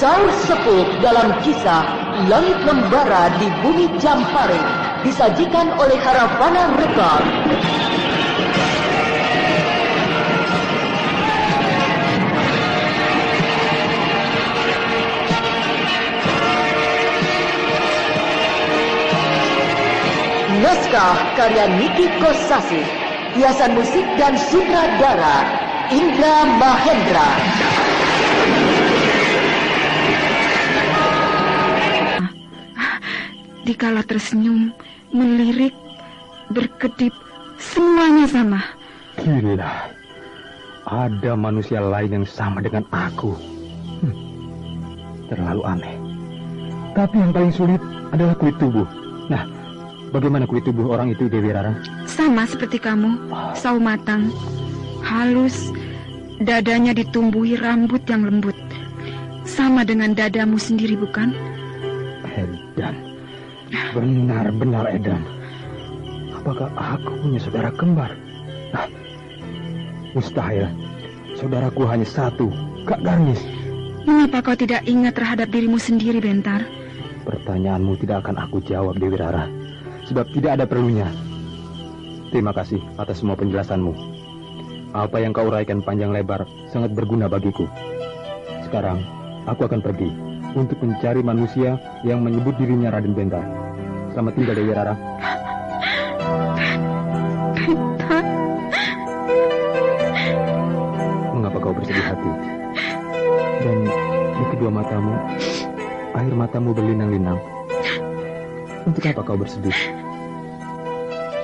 Saur Sepuh dalam kisah Langit Membara di Bumi Jampare disajikan oleh Haravana Record. Naskah karya Niki Kosasi, hiasan musik dan sutradara Indra Mahendra. Dikala tersenyum, melirik, berkedip, semuanya sama. Gila, ada manusia lain yang sama dengan aku. Terlalu aneh. Tapi yang paling sulit adalah kulit tubuh. Nah, bagaimana kulit tubuh orang itu, Dewi Rara? Sama seperti kamu, sawo matang, halus, dadanya ditumbuhi rambut yang lembut. Sama dengan dadamu sendiri, bukan? Edan, benar-benar Edan. Apakah aku punya saudara kembar? Mustahil. Saudaraku hanya satu, Kak Garnis. Mengapa kau tidak ingat terhadap dirimu sendiri, Bentar? Pertanyaanmu tidak akan aku jawab, Dewi Rara. Sebab tidak ada perlunya. Terima kasih atas semua penjelasanmu. Apa yang kau uraikan panjang lebar sangat berguna bagiku. Sekarang, aku akan pergi untuk mencari manusia yang menyebut dirinya Raden Bentar. Selamat tinggal, Dewi Rara. Bentar. Mengapa kau bersedih hati? Dan di kedua matamu, air matamu berlinang-linang. Untuk apa kau bersedih?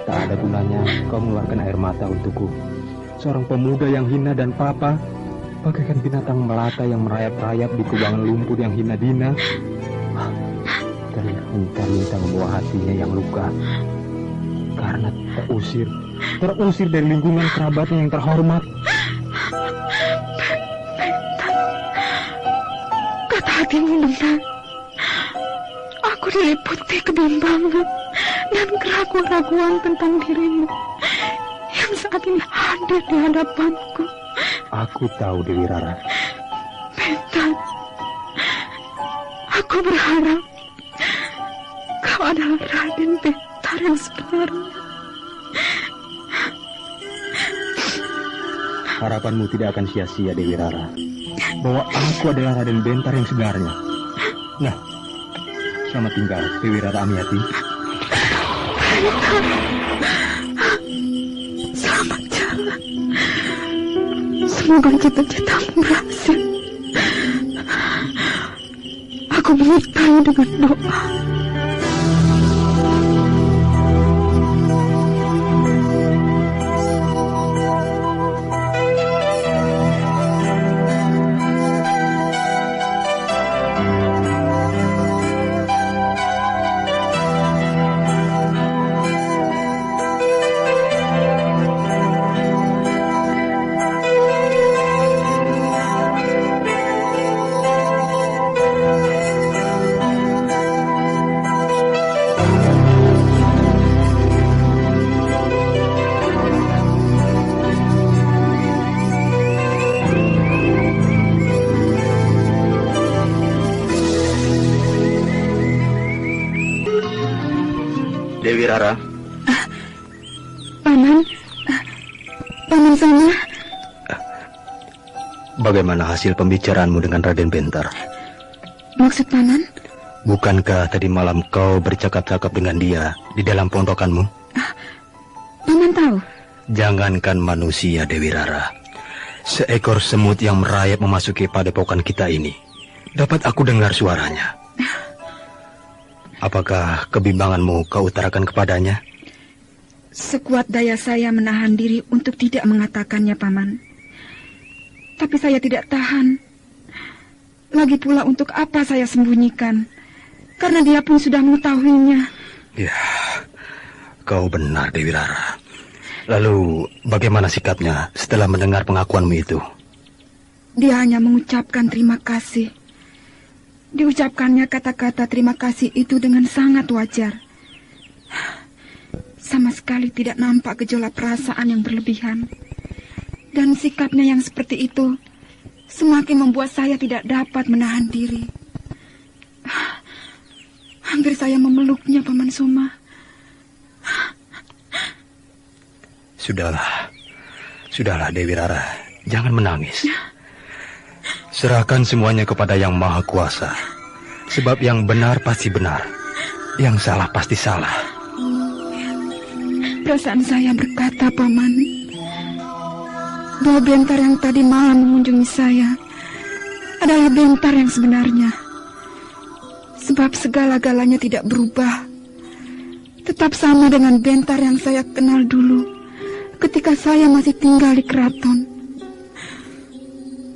Tak ada gunanya kau mengeluarkan air mata untukku. Seorang pemuda yang hina dan papa, bagaikan binatang melata yang merayap-rayap di kubangan lumpur yang hina dina. Terminta-minta membawa hatinya yang luka. Karena terusir dari lingkungan kerabatnya yang terhormat. Kata hatimu benar. Aku diliputi kebimbangan dan keraguan-raguan tentang dirimu yang saat ini hadir di hadapanku. Aku tahu, Dewi Rara. Bentar, aku berharap kau adalah Raden Bentar yang sebenarnya. Harapanmu tidak akan sia-sia, Dewi Rara. Bahwa aku adalah Raden Bentar yang sebenarnya. Nah, selamat tinggal, Dewi Rara Amiati. Selamat jalan. Semoga cita-citamu berhasil. Aku menyertai dengan doa. Dewi Rara. Paman sana. Bagaimana hasil pembicaraanmu dengan Raden Bentar? Maksud paman? Bukankah tadi malam kau bercakap-cakap dengan dia di dalam pondokanmu? Paman tahu? Jangankan manusia, Dewi Rara. Seekor semut yang merayap memasuki padepokan kita ini, dapat aku dengar suaranya. Apakah kebimbanganmu kau utarakan kepadanya? Sekuat daya saya menahan diri untuk tidak mengatakannya, Paman. Tapi saya tidak tahan. Lagi pula untuk apa saya sembunyikan? Karena dia pun sudah mengetahuinya. Ya, kau benar, Dewi Rara. Lalu, bagaimana sikapnya setelah mendengar pengakuanmu itu? Dia hanya mengucapkan terima kasih. Diucapkannya kata-kata terima kasih itu dengan sangat wajar. Sama sekali tidak nampak gejolak perasaan yang berlebihan. Dan sikapnya yang seperti itu semakin membuat saya tidak dapat menahan diri. Hampir saya memeluknya, Paman Soma. Sudahlah Dewi Rara, jangan menangis. Serahkan semuanya kepada Yang Maha Kuasa. Sebab yang benar pasti benar, yang salah pasti salah. Perasaan saya berkata, Paman, bahwa Bentar yang tadi malam mengunjungi saya adalah Bentar yang sebenarnya. Sebab segala-galanya tidak berubah. Tetap sama dengan Bentar yang saya kenal dulu ketika saya masih tinggal di keraton.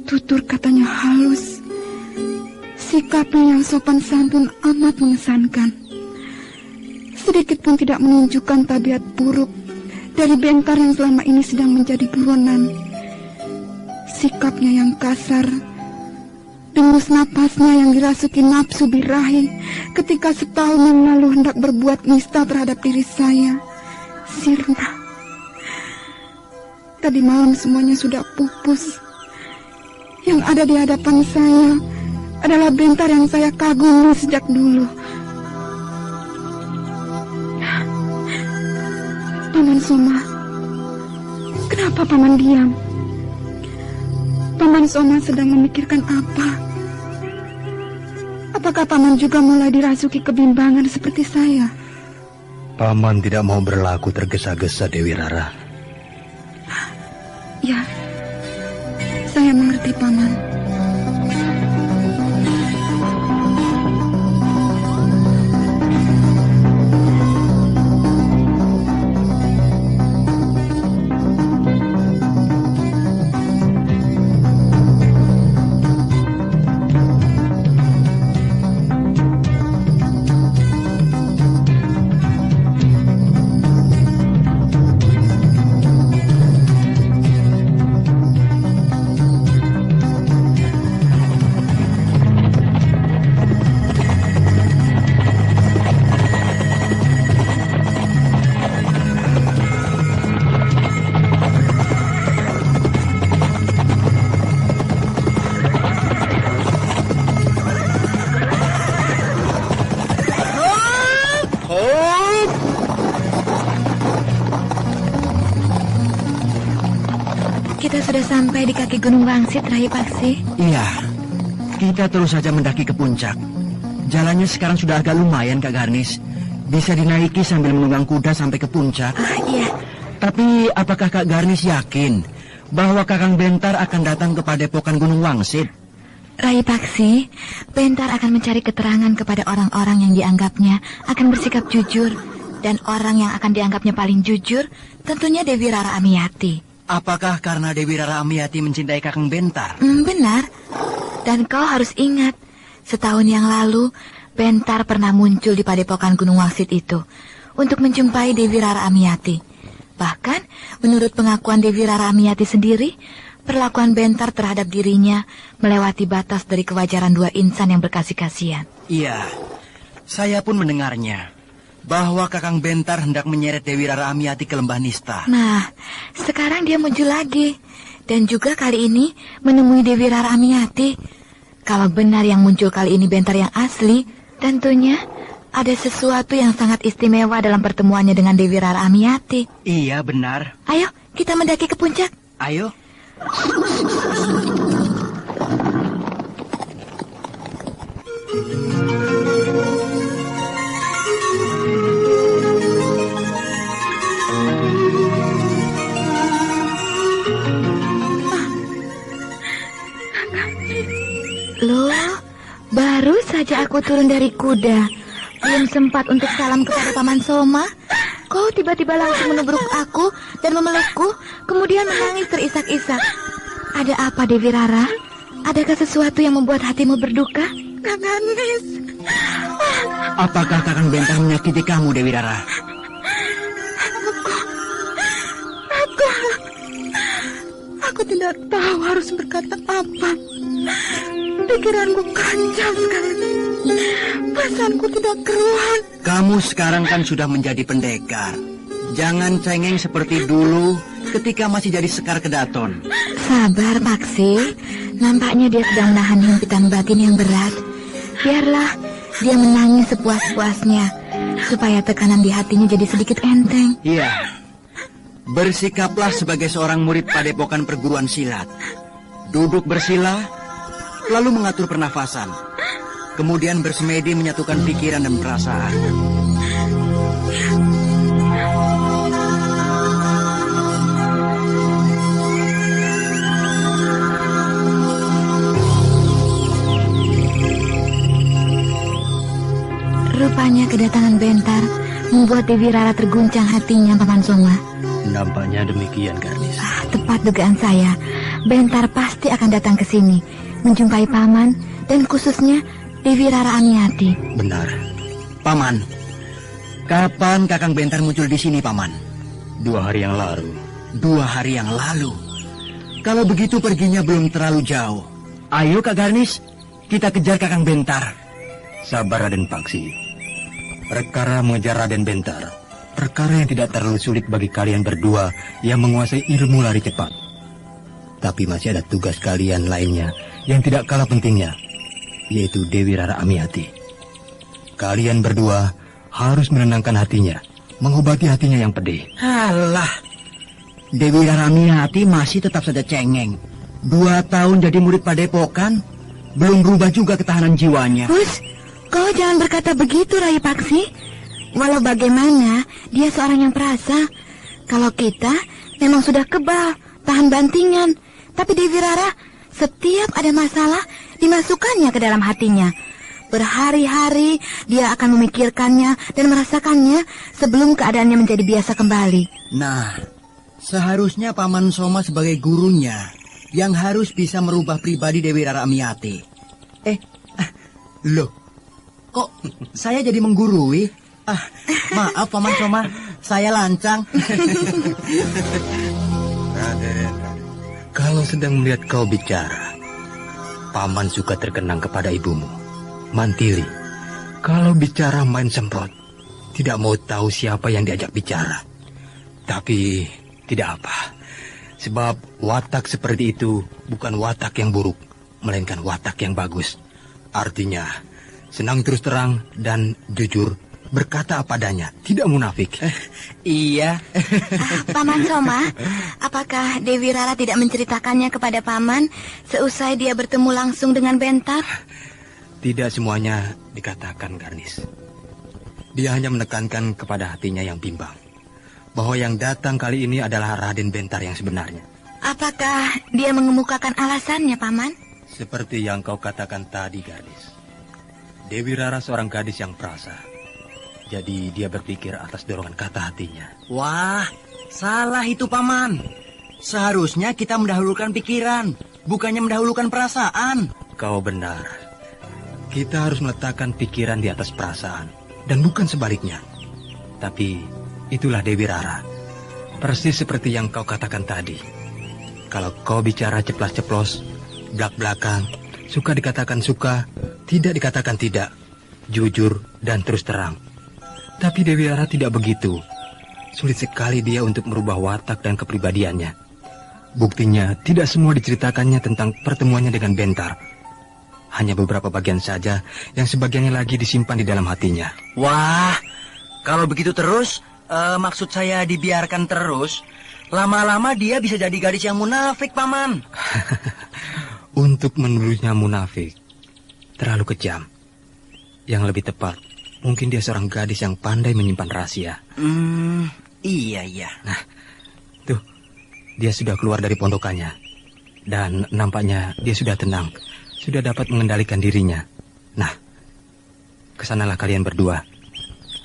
Tutur katanya halus, sikapnya yang sopan santun amat mengesankan. Sedikit pun tidak menunjukkan tabiat buruk dari Bentar yang selama ini sedang menjadi buronan. Sikapnya yang kasar, dengus napasnya yang dirasuki nafsu birahi ketika setahun yang lalu hendak berbuat nista terhadap diri saya, sirna. Tadi malam semuanya sudah pupus. Yang ada di hadapan saya adalah Bentar yang saya kagumi sejak dulu. Paman Soma, kenapa Paman diam? Paman Soma sedang memikirkan apa? Apakah Paman juga mulai dirasuki kebimbangan seperti saya? Paman tidak mau berlaku tergesa-gesa, Dewi Rara. Ya, saya mengerti, Paman. Kita sudah sampai di kaki Gunung Wangsit, Rai Paksi. Iya, kita terus saja mendaki ke puncak. Jalannya sekarang sudah agak lumayan, Kak Garnis. Bisa dinaiki sambil menunggang kuda sampai ke puncak. Iya. Tapi apakah Kak Garnis yakin bahwa Kakang Bentar akan datang ke padepokan Gunung Wangsit? Rai Paksi, Bentar akan mencari keterangan kepada orang-orang yang dianggapnya akan bersikap jujur. Dan orang yang akan dianggapnya paling jujur tentunya Dewi Rara Amiyati. Apakah karena Dewi Rara Amiyati mencintai Kakang Bentar? Benar. Dan kau harus ingat, setahun yang lalu Bentar pernah muncul di padepokan Gunung Wangsit itu untuk menjumpai Dewi Rara Amiyati. Bahkan, menurut pengakuan Dewi Rara Amiyati sendiri, perlakuan Bentar terhadap dirinya melewati batas dari kewajaran dua insan yang berkasih-kasihan. Iya, saya pun mendengarnya. Bahwa Kakang Bentar hendak menyeret Dewi Rara Amiyati ke Lembah Nista. Nah, sekarang dia muncul lagi. Dan juga kali ini menemui Dewi Rara Amiyati. Kalau benar yang muncul kali ini Bentar yang asli, tentunya ada sesuatu yang sangat istimewa dalam pertemuannya dengan Dewi Rara Amiyati. Iya, benar. Ayo, kita mendaki ke puncak. Ayo. Loh, baru saja aku turun dari kuda. Belum sempat untuk salam kepada Paman Soma. Kau tiba-tiba langsung menubruk aku dan memelukku, kemudian menangis terisak-isak. Ada apa, Dewi Rara? Adakah sesuatu yang membuat hatimu berduka? Kakang Nis. Apakah Kakang Bentar menyakiti kamu, Dewi Rara? Aku tidak tahu harus berkata apa. Pikiranku kacau sekali. Perasaanku tidak keruan. Kamu sekarang kan sudah menjadi pendekar. Jangan cengeng seperti dulu ketika masih jadi Sekar Kedaton. Sabar, Paksi. Nampaknya dia sedang menahan himpitan batin yang berat. Biarlah dia menangis sepuas-puasnya, supaya tekanan di hatinya jadi sedikit enteng. Iya. Bersikaplah sebagai seorang murid padepokan perguruan silat. Duduk bersila, lalu mengatur pernafasan. Kemudian bersemedi menyatukan pikiran dan perasaan. Rupanya kedatangan Bentar membuat Dewi Rara terguncang hatinya, Paman Soma. Nampaknya demikian, Garnis. Tepat dugaan saya. Bentar pasti akan datang ke sini, menjumpai Paman dan khususnya Dewi Rara Amiati. Benar. Paman, kapan Kakang Bentar muncul di sini, Paman? 2 hari yang lalu. 2 hari yang lalu. Kalau begitu perginya belum terlalu jauh. Ayo Kak Garnis, kita kejar Kakang Bentar. Sabar, Raden Paksi. Perkara mengejar Raden Bentar, perkara yang tidak terlalu sulit bagi kalian berdua yang menguasai ilmu lari cepat. Tapi masih ada tugas kalian lainnya yang tidak kalah pentingnya, yaitu Dewi Rara Amiati. Kalian berdua harus menenangkan hatinya, mengobati hatinya yang pedih. Alah, Dewi Rara Amiati masih tetap saja cengeng. 2 tahun jadi murid padepokan, belum berubah juga ketahanan jiwanya. Kau jangan berkata begitu, Rai Paksi. Walau bagaimana, dia seorang yang perasa. Kalau kita memang sudah kebal, tahan bantingan. Tapi Dewi Rara, setiap ada masalah, dimasukkannya ke dalam hatinya. Berhari-hari dia akan memikirkannya dan merasakannya sebelum keadaannya menjadi biasa kembali. Nah, seharusnya Paman Soma sebagai gurunya yang harus bisa merubah pribadi Dewi Rara Amiati. Loh. Kok saya jadi menggurui? Maaf Paman Soma, saya lancang. Raden, kalau sedang melihat kau bicara, Paman suka terkenang kepada ibumu, Mantili. Kalau bicara main semprot, tidak mau tahu siapa yang diajak bicara. Tapi tidak apa, sebab watak seperti itu bukan watak yang buruk, melainkan watak yang bagus. Artinya, senang terus terang dan jujur, berkata apa adanya, tidak munafik. Iya. Paman Soma, apakah Dewi Rara tidak menceritakannya kepada Paman seusai dia bertemu langsung dengan Bentar? Tidak semuanya dikatakan, Garnis. Dia hanya menekankan kepada hatinya yang bimbang, bahwa yang datang kali ini adalah Raden Bentar yang sebenarnya. Apakah dia mengemukakan alasannya, Paman? Seperti yang kau katakan tadi, Garnis. Dewi Rara seorang gadis yang perasa. Jadi dia berpikir atas dorongan kata hatinya. Wah, salah itu Paman. Seharusnya kita mendahulukan pikiran, bukannya mendahulukan perasaan. Kau benar. Kita harus meletakkan pikiran di atas perasaan, dan bukan sebaliknya. Tapi itulah Dewi Rara. Persis seperti yang kau katakan tadi. Kalau kau bicara ceplas-ceplos, belak-belakan, suka dikatakan suka, tidak dikatakan tidak, jujur dan terus terang. Tapi Dewi Rara tidak begitu. Sulit sekali dia untuk merubah watak dan kepribadiannya. Buktinya tidak semua diceritakannya tentang pertemuannya dengan Bentar. Hanya beberapa bagian saja yang sebagiannya lagi disimpan di dalam hatinya. Wah, kalau begitu terus, maksud saya dibiarkan terus, lama-lama dia bisa jadi gadis yang munafik, Paman. Untuk menuduhnya munafik terlalu kejam. Yang lebih tepat, mungkin dia seorang gadis yang pandai menyimpan rahasia. Iya. Nah, tuh, dia sudah keluar dari pondokannya. Dan nampaknya dia sudah tenang, sudah dapat mengendalikan dirinya. Nah, kesanalah kalian berdua.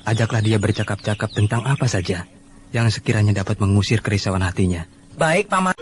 Ajaklah dia bercakap-cakap tentang apa saja yang sekiranya dapat mengusir kerisauan hatinya. Baik, Paman.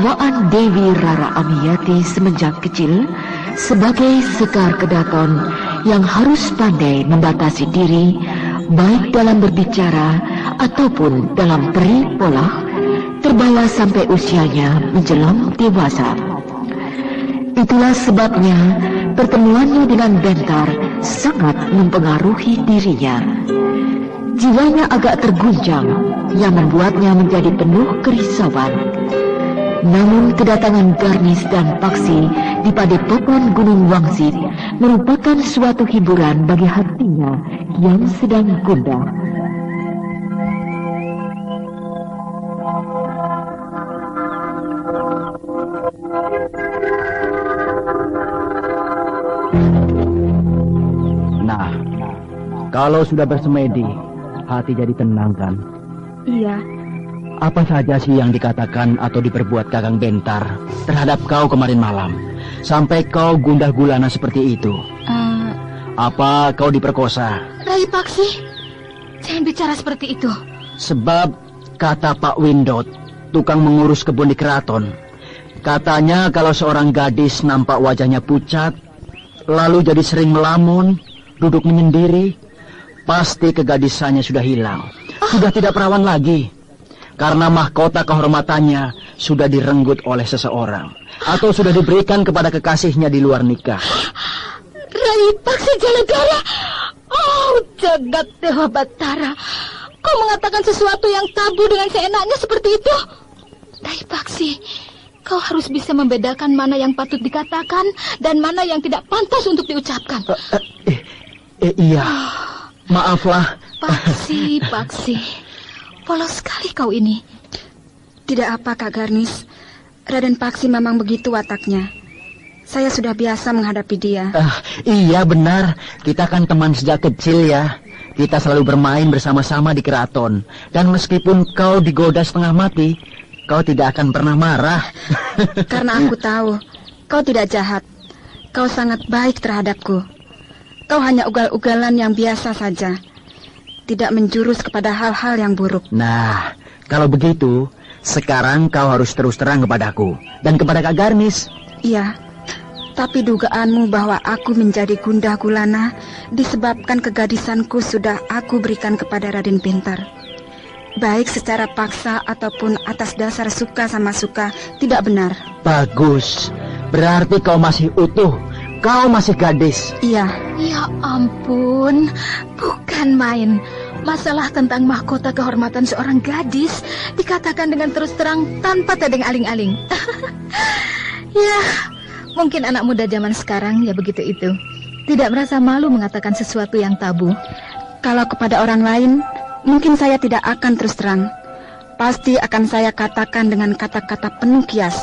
bawaan Dewi Rara Amiyati semenjak kecil sebagai Sekar Kedaton yang harus pandai membatasi diri baik dalam berbicara ataupun dalam peri pola, terbawa sampai usianya menjelang dewasa. Itulah sebabnya pertemuannya dengan Bentar sangat mempengaruhi dirinya. Jiwanya agak terguncang yang membuatnya menjadi penuh kerisauan. Namun kedatangan Garnis dan Paksi di padepokan Gunung Wangsit merupakan suatu hiburan bagi hatinya yang sedang gundah. Nah, kalau sudah bersemedi, hati jadi tenang kan? Iya. Apa saja sih yang dikatakan atau diperbuat Kakang Bentar terhadap kau kemarin malam, sampai kau gundah gulana seperti itu? Apa kau diperkosa? Rai Paksi, jangan bicara seperti itu. Sebab kata Pak Windot, tukang mengurus kebun di keraton, katanya kalau seorang gadis nampak wajahnya pucat, lalu jadi sering melamun, duduk menyendiri, pasti kegadisannya sudah hilang. Sudah tidak perawan lagi. Karena mahkota kehormatannya sudah direnggut oleh seseorang, atau sudah diberikan kepada kekasihnya di luar nikah. Rai Paksi Jalagara, oh jagat Dewa Batara, kau mengatakan sesuatu yang tabu dengan seenaknya seperti itu. Rai Paksi, kau harus bisa membedakan mana yang patut dikatakan dan mana yang tidak pantas untuk diucapkan. Iya, maaflah. Paksi. Polos sekali kau ini. Tidak apa, Kak Garnis. Raden Paksi memang begitu wataknya. Saya sudah biasa menghadapi dia. Iya benar, kita kan teman sejak kecil ya. Kita selalu bermain bersama-sama di keraton. Dan meskipun kau digoda setengah mati, kau tidak akan pernah marah. Karena aku tahu, kau tidak jahat. Kau sangat baik terhadapku. Kau hanya ugal-ugalan yang biasa saja. Tidak menjurus kepada hal-hal yang buruk. Nah, kalau begitu, sekarang kau harus terus terang kepadaku dan kepada Kak Garnis. Iya, tapi dugaanmu bahwa aku menjadi gundah gulana disebabkan kegadisanku sudah aku berikan kepada Raden Bentar. Baik secara paksa ataupun atas dasar suka sama suka, tidak benar. Bagus, berarti kau masih utuh. Kau masih gadis. Iya. Ya ampun, bukan main. Masalah tentang mahkota kehormatan seorang gadis dikatakan dengan terus terang tanpa tedeng aling-aling. Ya, mungkin anak muda zaman sekarang ya begitu itu. Tidak merasa malu mengatakan sesuatu yang tabu. Kalau kepada orang lain, mungkin saya tidak akan terus terang. Pasti akan saya katakan dengan kata-kata penuh kias.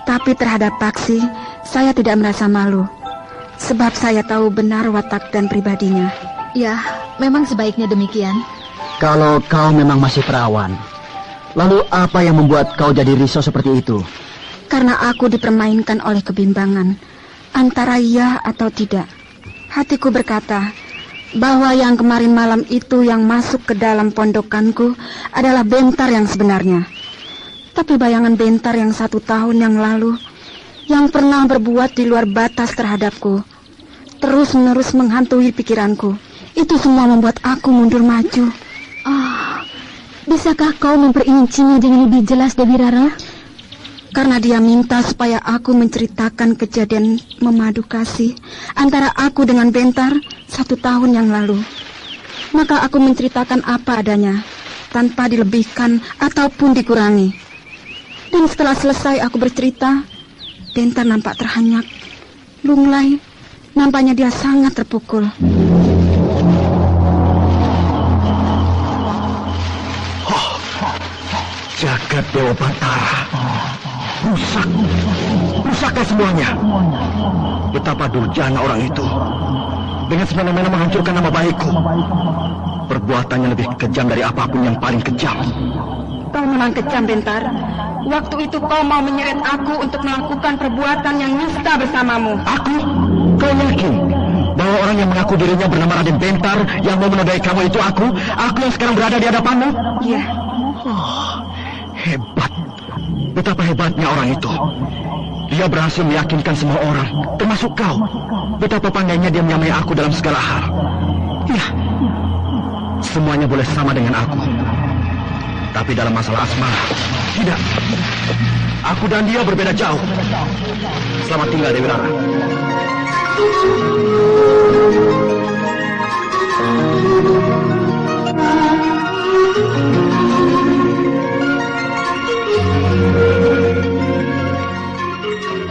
Tapi terhadap Paksi, saya tidak merasa malu. Sebab saya tahu benar watak dan pribadinya. Ya, memang sebaiknya demikian. Kalau kau memang masih perawan, lalu apa yang membuat kau jadi risau seperti itu? Karena aku dipermainkan oleh kebimbangan antara iya atau tidak. Hatiku berkata bahwa yang kemarin malam itu yang masuk ke dalam pondokanku adalah Bentar yang sebenarnya. Tapi bayangan Bentar yang 1 tahun yang lalu, yang pernah berbuat di luar batas terhadapku, terus-menerus menghantui pikiranku. Itu semua membuat aku mundur maju. Bisakah kau memperincinya dengan lebih jelas, Dewi Rara? Karena dia minta supaya aku menceritakan kejadian memadu kasih antara aku dengan Bentar 1 tahun yang lalu. Maka aku menceritakan apa adanya, tanpa dilebihkan ataupun dikurangi. Dan setelah selesai aku bercerita, Bentar nampak terhanyak, lunglai. Nampaknya dia sangat terpukul. Jagat Dewa Batara, rusaknya semuanya. Betapa durjana orang itu, dengan semena-mena menghancurkan nama baikku. Perbuatannya lebih kejam dari apapun yang paling kejam. Kau memang kejam, Bentar. Waktu itu kau mau menyeret aku untuk melakukan perbuatan yang nista bersamamu. Aku? Kau yakin bahwa orang yang mengaku dirinya bernama Raden Bentar yang mau menodai kamu itu aku? Aku yang sekarang berada di hadapanmu? Iya. Hebat. Betapa hebatnya orang itu. Dia berhasil meyakinkan semua orang, termasuk kau. Betapa pandainya dia menyamai aku dalam segala hal. Ya, semuanya boleh sama dengan aku. Tapi dalam masalah asmara, tidak. Aku dan dia berbeda jauh. Selamat tinggal, Dewi Rara.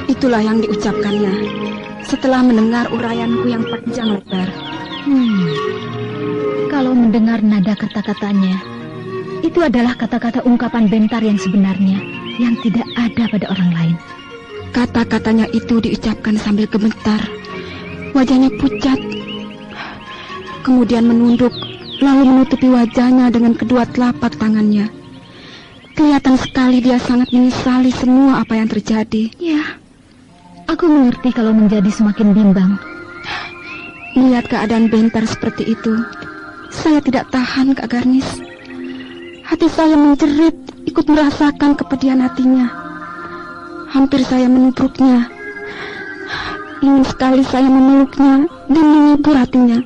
Itulah yang diucapkannya setelah mendengar uraianku yang panjang lebar. Kalau mendengar nada kata-katanya, itu adalah kata-kata ungkapan Bentar yang sebenarnya, yang tidak ada pada orang lain. Kata-katanya itu diucapkan sambil gemetar. Wajahnya pucat. Kemudian menunduk, lalu menutupi wajahnya dengan kedua telapak tangannya. Kelihatan sekali dia sangat menyesali semua apa yang terjadi. Ya, aku mengerti kalau menjadi semakin bimbang. Melihat keadaan Bentar seperti itu, saya tidak tahan, Kak Garnis. Hati saya menjerit, ikut merasakan kepedihan hatinya. Hampir saya menubruknya. Ingin sekali saya memeluknya dan menghibur hatinya.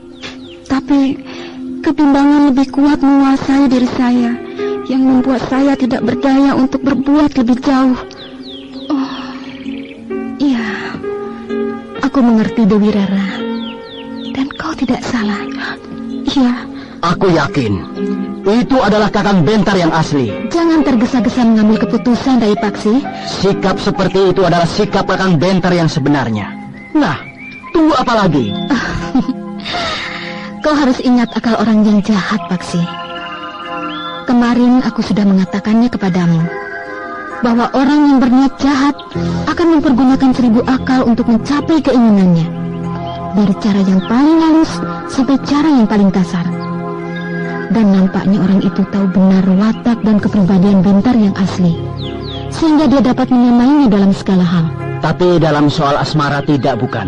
Tapi kebimbangan lebih kuat menguasai diri saya, yang membuat saya tidak berdaya untuk berbuat lebih jauh. Oh, iya, aku mengerti Dewi Rara. Dan kau tidak salah. Iya. Aku yakin itu adalah Kakang Bentar yang asli. Jangan tergesa-gesa mengambil keputusan, Rai Paksi. Sikap seperti itu adalah sikap Kakang Bentar yang sebenarnya. Nah, tunggu apa lagi? Kau harus ingat akal orang yang jahat, Paksi. Kemarin aku sudah mengatakannya kepadamu, bahwa orang yang berniat jahat akan mempergunakan 1000 akal untuk mencapai keinginannya. Dari cara yang paling halus sampai cara yang paling kasar. Dan nampaknya orang itu tahu benar watak dan kepribadian Bentar yang asli, sehingga dia dapat menyamainya dalam segala hal. Tapi dalam soal asmara tidak, bukan?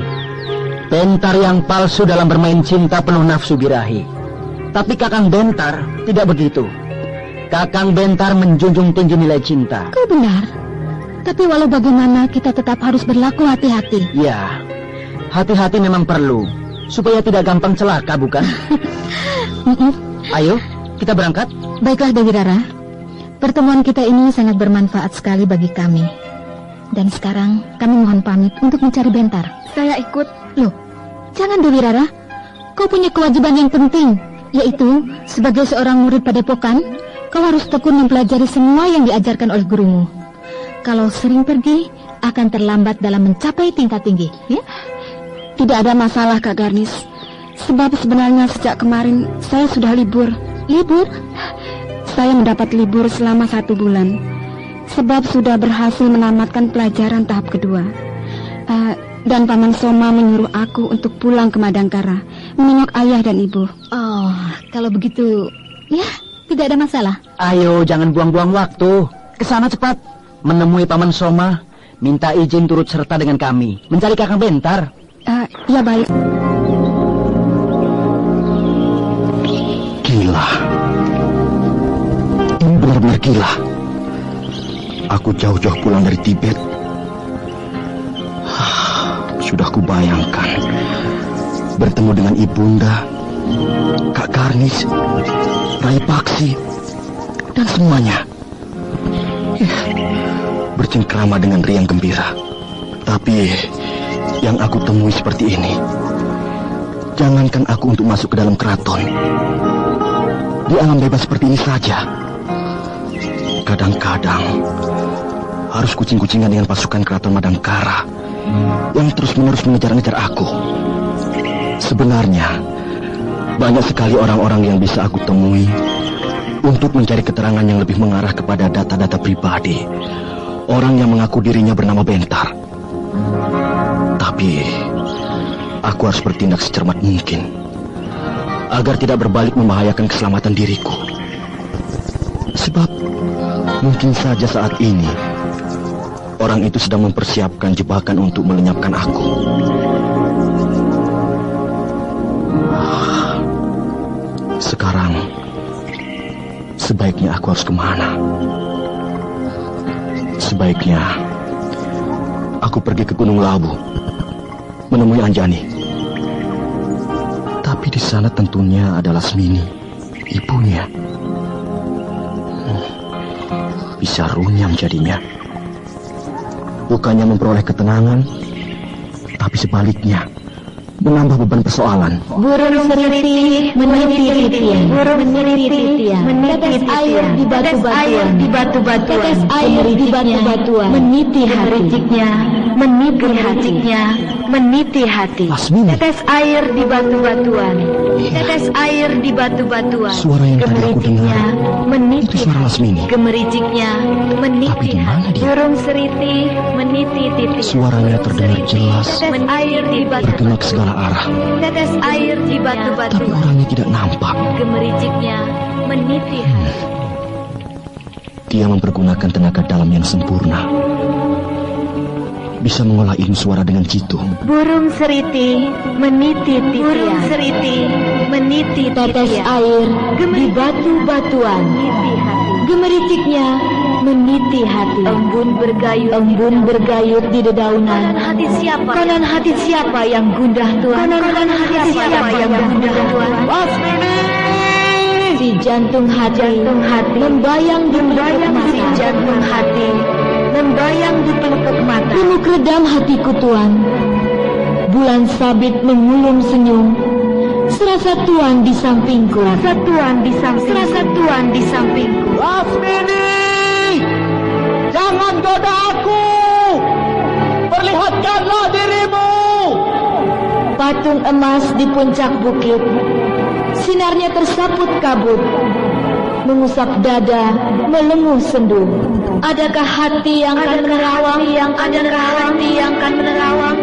Bentar yang palsu dalam bermain cinta penuh nafsu birahi. Tapi Kakang Bentar tidak begitu. Kakang Bentar menjunjung tinggi nilai cinta. Kau benar. Tapi walau bagaimana kita tetap harus berlaku hati-hati. Ya, hati-hati memang perlu, supaya tidak gampang celaka, bukan? Ayo, kita berangkat. Baiklah Dewi Rara. Pertemuan kita ini sangat bermanfaat sekali bagi kami. Dan sekarang kami mohon pamit untuk mencari Bentar. Saya ikut. Loh, jangan Dewi Rara. Kau punya kewajiban yang penting, yaitu sebagai seorang murid padepokan, kau harus tekun mempelajari semua yang diajarkan oleh gurumu. Kalau sering pergi, akan terlambat dalam mencapai tingkat tinggi, ya? Tidak ada masalah, Kak Garnis. Sebab sebenarnya sejak kemarin saya sudah libur. Libur? Saya mendapat libur selama 1 bulan. Sebab sudah berhasil menamatkan pelajaran tahap kedua. Dan Paman Soma menyuruh aku untuk pulang ke Madangkara, menengok ayah dan ibu. Oh, kalau begitu, ya, tidak ada masalah. Ayo, jangan buang-buang waktu. Kesana cepat, menemui Paman Soma, minta izin turut serta dengan kami, mencari Kakang Bentar. Ya baik. Gila. Ini benar-benar gila. Aku jauh-jauh pulang dari Tibet. Sudah kubayangkan bertemu dengan ibunda, Kak Garnis, Rai Paksi, dan semuanya. Bercengkrama dengan riang gembira. Tapi yang aku temui seperti ini. Jangankan aku untuk masuk ke dalam keraton. Di alam bebas seperti ini saja. Kadang-kadang harus kucing-kucingan dengan pasukan keraton Madangkara yang terus-menerus mengejar-ngejar aku. Sebenarnya banyak sekali orang-orang yang bisa aku temui untuk mencari keterangan yang lebih mengarah kepada data-data pribadi orang yang mengaku dirinya bernama Bentar. Tapi aku harus bertindak secermat mungkin agar tidak berbalik membahayakan keselamatan diriku. Sebab mungkin saja saat ini orang itu sedang mempersiapkan jebakan untuk melenyapkan aku. Sekarang sebaiknya aku harus kemana? Sebaiknya Sebaiknya aku pergi ke Gunung Lawu menemui Anjani. Tapi di sana tentunya ada Lasmini, ibunya. Bisa runyam jadinya. Bukannya memperoleh ketenangan, tapi sebaliknya menambah beban persoalan. Burung seriti meniti titian. Burung seriti titian. Tetes air di batu-batuan. Tetes air di batu-batuan. Meniti hati. Meniti hatinya. Meniti hati. Lasmini. Tetes air di batu-batuan. Tetes air di batu-batuan. Suara yang tadi aku dengar, itu suara Lasmini. Gemericiknya Tapi meniti di mana hati. dia? Burung seriti meniti titian. Suaranya terdengar jelas, Tetes air di bergema ke segala arah. Tetes air di Tapi batu-batuan. orangnya tidak nampak. Gemericiknya meniti hati. Dia mempergunakan tenaga dalam yang sempurna. Bisa mengolah ilmu suara dengan jitu. Burung seriti meniti titian. Burung seriti meniti Tetes titian. air di batu-batuan. Meniti hati. Gemericiknya meniti hati. Embun bergayut. Embun bergayut di dedaunan. Kanan hati siapa? Kanan hati siapa yang gundah Tuhan? Kanan hati siapa yang gundah Tuhan? Si jantung hati membayang di pelupuk mata. Si jantung hati membayang di pelupuk mata. Remuk redam hatiku Tuan. Bulan sabit mengulum senyum. Serasa Tuan di sampingku. Serasa Tuhan di samping. Serasa Tuhan di sampingku. Lasmini! Jangan goda aku! Perlihatkanlah dirimu! Patung emas di puncak bukit. Sinarnya tersaput kabut. Mengusap dada, melenguh sendu. Adakah hati yang akan menerawang? Adakah hati yang akan menerawang?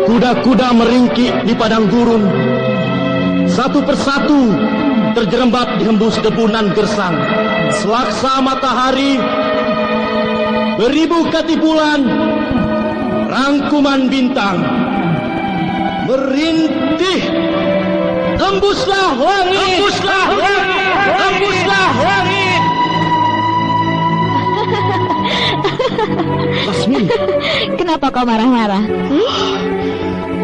Kuda-kuda meringkik di padang gurun. Satu persatu terjerembab di hembus debunan gersang. Selaksa matahari, beribu kati bulan, rangkuman bintang, merintih. Embuslah langit! Embuslah langit! Embuslah langit! Lasmini, Kenapa kau marah-marah?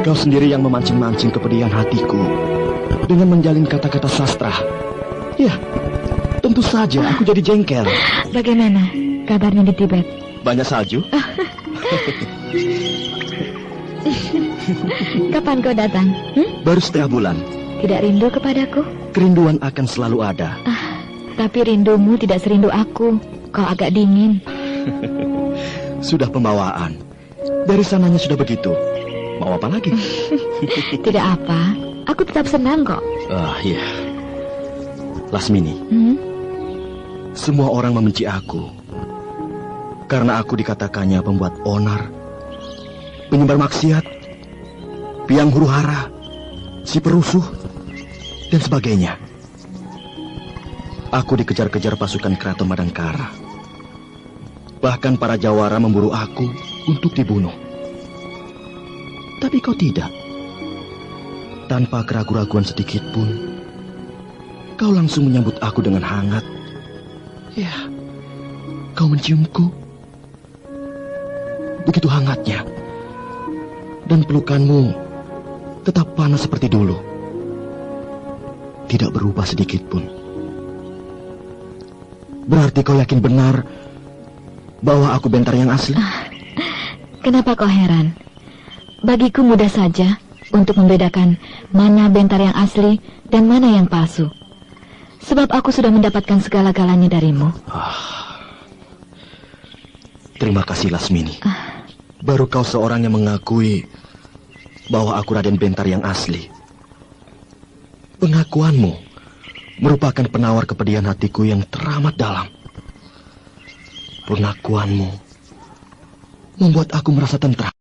kau sendiri yang memancing-mancing kepedihan hatiku dengan menjalin kata-kata sastra. Ya, tentu saja aku jadi jengkel. Bagaimana kabarnya di Tibet? Banyak salju? Kapan kau datang? Baru setengah bulan. Tidak rindu kepadaku? Kerinduan akan selalu ada. Tapi rindumu tidak serindu aku. Kau agak dingin. Sudah pembawaan. Dari sananya sudah begitu. Mau apa lagi? Tidak apa. Aku tetap senang kok. Iya. Lasmini, semua orang membenci aku. Karena aku dikatakannya pembuat onar, penyebar maksiat, piang huru-hara, si perusuh, dan sebagainya. Aku dikejar-kejar pasukan Keraton Madangkara. Bahkan para jawara memburu aku untuk dibunuh. Tapi kau tidak. Tanpa keraguan-raguan sedikit pun, kau langsung menyambut aku dengan hangat. Ya, kau menciumku. Begitu hangatnya. Dan pelukanmu tetap panas seperti dulu. Tidak berubah sedikit pun. Berarti kau yakin benar bahwa aku Bentar yang asli? Kenapa kau heran? Bagiku mudah saja untuk membedakan mana Bentar yang asli dan mana yang palsu. Sebab aku sudah mendapatkan segala-galanya darimu. Terima kasih Lasmini. Baru kau seorang yang mengakui bahwa aku Raden Bentar yang asli. Pengakuanmu merupakan penawar kepedihan hatiku yang teramat dalam. Pengakuanmu membuat aku merasa tentram.